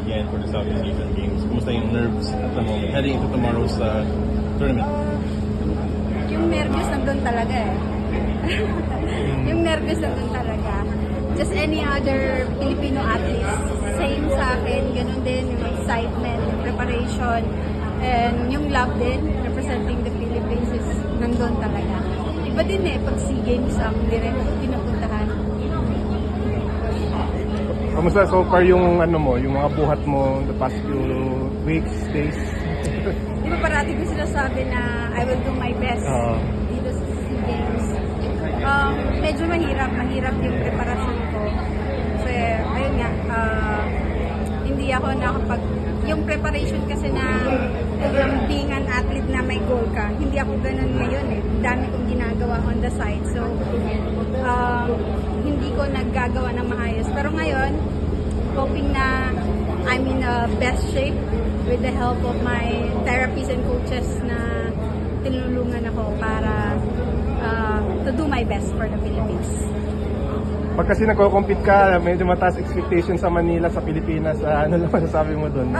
again for the Southeast Asian Games. Kumusta yung nerves at the moment heading into tomorrow's tournament? Yung nervous nandun talaga eh. Yung nervous nandun talaga. Just any other Filipino athletes, same sa akin, ganun din, yung excitement, yung preparation, and yung love din, representing the Philippines is nandun talaga. Iba din eh, pag SEA Games ang pinupuntahan. Kamusta so far yung yung mga buhat mo the past few weeks, days? Di ba parati ko sinasabi na I will do my best dito sa SEA Games. Medyo mahirap yung preparasyon ko. Kasi, ayun nga, hindi ako yung preparation kasi na being an athlete na may goal ka, hindi ako ganun ngayon eh. Dami kong ginagawa on the side. So, hindi ko naggagawa ng maayos. Pero ngayon, hoping na I'm in a best shape with the help of my therapists and coaches na tinulungan ako para to do my best for the Philippines. Pag kasi nagko-compete ka, medyo mataas expectation sa Manila, sa Pilipinas, ano lang masasabi mo doon?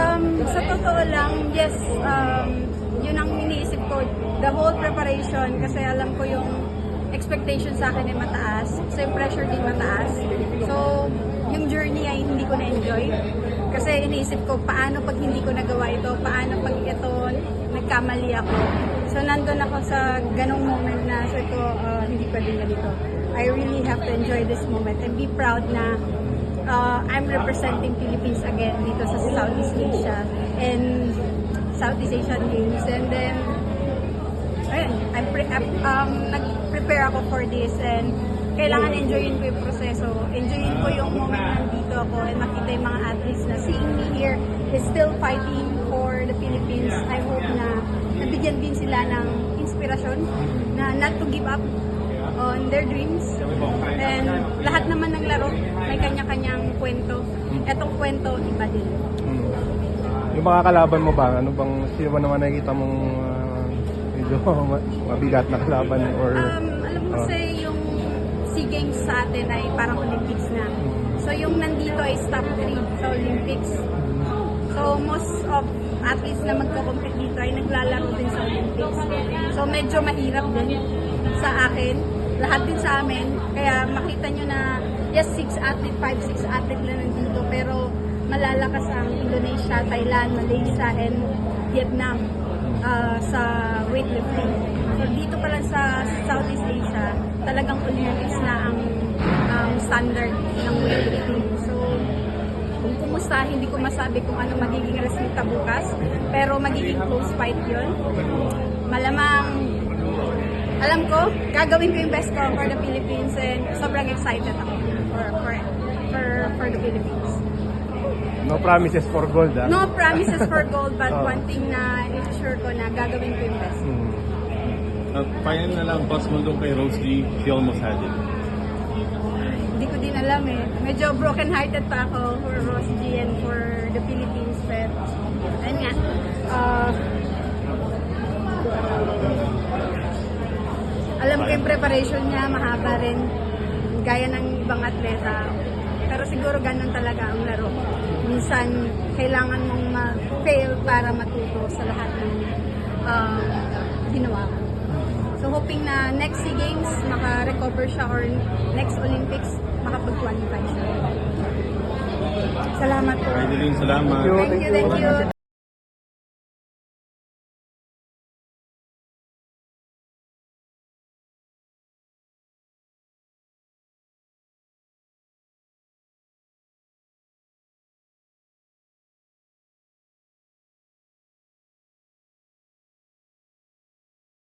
Sa totoo lang, yes, yun ang iniisip ko, the whole preparation, kasi alam ko yung expectation sa akin ay mataas, so yung pressure din mataas. So, yung journey ay hindi ko na-enjoy. Kasi iniisip ko, paano pag hindi ko nagawa ito? Paano pag ito nagkamali ako? So, nandun ako sa ganong moment na sabi ko, hindi pwede ganito. I really have to enjoy this moment and be proud na I'm representing Philippines again dito sa Southeast Asia and Southeast Asian Games. And then, ayun, nag-prepare ako for this and kailangan enjoyin ko yung proseso. Enjoyin ko yung moment na nandito ako and makita yung mga athletes na seeing me here is still fighting for the Philippines. I hope na nabigyan din sila ng inspirasyon na not to give up on their dreams. And lahat naman ng laro may kanya-kanyang kwento. Etong kwento, iba din. Yung mga kalaban mo ba, ano bang sino ba naman nakikita mong medyo mabigat na kalaban or alam mo kasi yung SEA Games sa atin ay parang Olympics na. So yung nandito ay top 3 sa Olympics. So most of athletes na magko-compete dito ay naglalaro din sa Olympics. So medyo mahirap din sa akin, lahat din sa amin. Kaya makita nyo na yes, 6 athlete, 5-6 athlete lang nandito, pero malalakas ang Indonesia, Thailand, Malaysia, and Vietnam sa weightlifting. So dito pa lang sa Southeast Asia, talagang Olympics na ang standard ng weightlifting. So kung kumusta, hindi ko masabi kung ano magiging resulta bukas, pero magiging close fight yun. Malamang, alam ko, gagawin ko yung best ko for the Philippines and sobrang excited ako for the Philippines. no promises for gold, ah? No promises for gold, but one thing na i-assure ko na gagawin ko yung best. Final na lang, pass mo doon kay Rose G. She almost had it. Hindi ko din alam eh. Medyo broken-hearted pa ako for Rose G and for the Philippines. But, ayun nga. Alam ko yung preparation niya, mahaba rin. Gaya ng ibang atleta. Pero siguro ganun talaga ang laro. Minsan, kailangan mong ma-fail para matuto sa lahat ng ginawa ko. So, hoping na next SEA Games, maka-recover siya or next Olympics, makapag-qualify siya. Salamat po. Salamat. Thank you.